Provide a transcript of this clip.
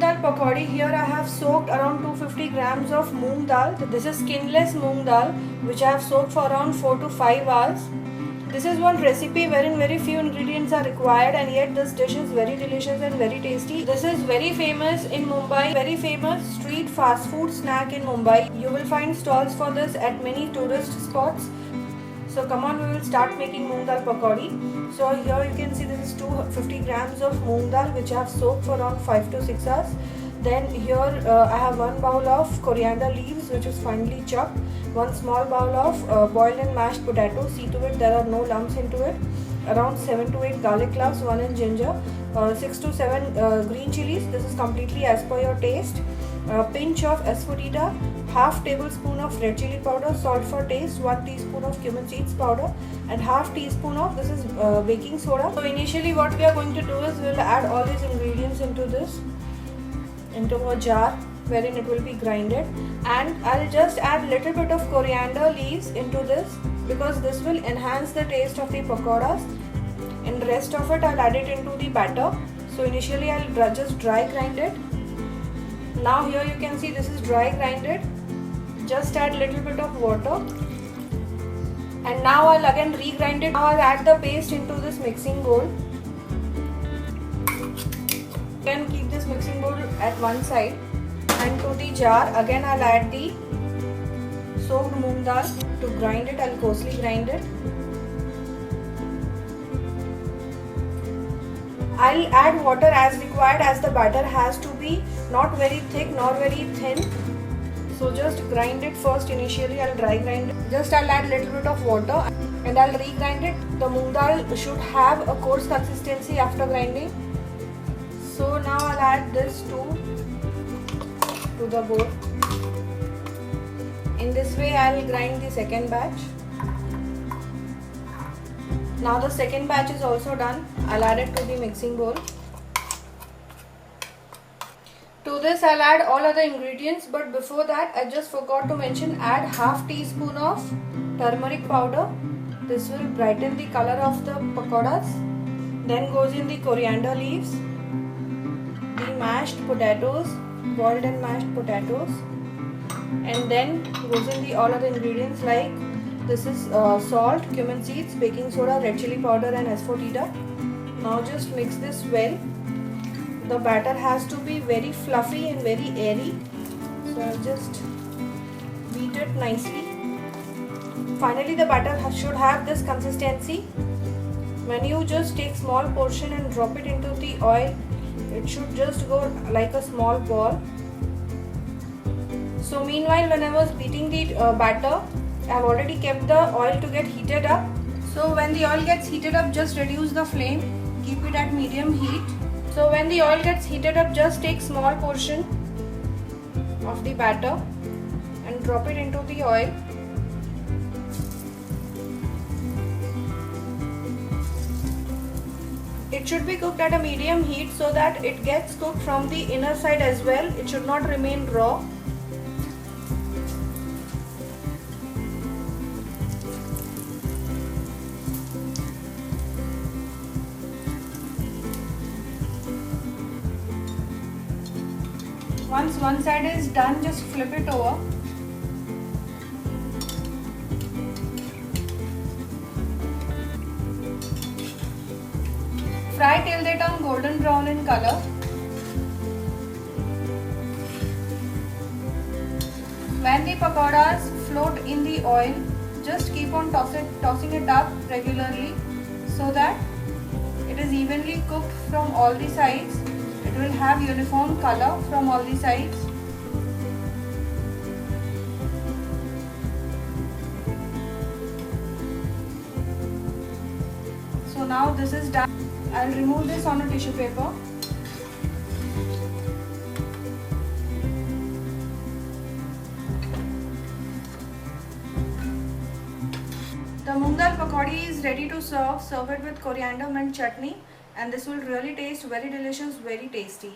dal pakodi, here I have soaked around 250 grams of moong dal. This is skinless moong dal which I have soaked for around 4 to 5 hours. This is one recipe wherein very few ingredients are required and yet this dish is very delicious and very tasty. This is very famous in Mumbai, very famous street fast food snack in Mumbai. You will find stalls for this at many tourist spots. So come on, we will start making moong dal pakodi. So here you can see this is 250 grams of moong dal which I have soaked for around 5 to 6 hours. Then here I have 1 bowl of coriander leaves which is finely chopped. 1 small bowl of boiled and mashed potatoes. See to it there are no lumps into it. Around 7 to 8 garlic cloves, 1 inch ginger, 6 to 7 green chilies. This is completely as per your taste. A pinch of asafoetida, half tablespoon of red chili powder, salt for taste, 1 teaspoon of cumin seeds powder, and half teaspoon of this is baking soda. So initially what we are going to do is we will add all these ingredients into a jar wherein it will be grinded, and I'll just add little bit of coriander leaves into this because this will enhance the taste of the pakoras, and rest of it I'll add it into the batter. So initially I'll just dry grind it. Now here you can see this is dry grinded. Just add little bit of water, and now I'll again regrind it. Now I'll add the paste into this mixing bowl. Again keep this mixing bowl at one side, and to the jar again I'll add the soaked moong dal. To grind it I'll coarsely grind it. I'll add water as required as the batter has to be not very thick nor very thin. So just grind it first. Initially I'll dry grind it. Just I'll add little bit of water and I'll re-grind it. The moong dal should have a coarse consistency after grinding. So now I'll add this to the bowl. In this way I'll grind the second batch. Now the second batch is also done. I'll add it to the mixing bowl. To this I'll add all other ingredients, but before that I just forgot to mention, add half teaspoon of turmeric powder. This will brighten the color of the pakoras. Then goes in the coriander leaves, the mashed potatoes, boiled and mashed potatoes, and then goes in the all other ingredients like this is salt, cumin seeds, baking soda, red chili powder and asafoetida. Now just mix this well. The batter has to be very fluffy and very airy. So I'll just beat it nicely. Finally the batter should have this consistency. When you just take small portion and drop it into the oil, it should just go like a small ball. So meanwhile when I was beating the batter, I have already kept the oil to get heated up. So when the oil gets heated up, just reduce the flame, keep it at medium heat. So when the oil gets heated up, just take small portion of the batter and drop it into the oil. It should be cooked at a medium heat so that it gets cooked from the inner side as well. It should not remain raw. Once one side is done, just flip it over. Fry till they turn golden brown in color. When the pakoras float in the oil, just keep on tossing it up regularly so that it is evenly cooked from all the sides. It will have uniform color from all the sides. So now this is done. I'll remove this on a tissue paper. The moong dal pakodi is ready to serve. Serve it with coriander mint chutney, and this will really taste very delicious, very tasty.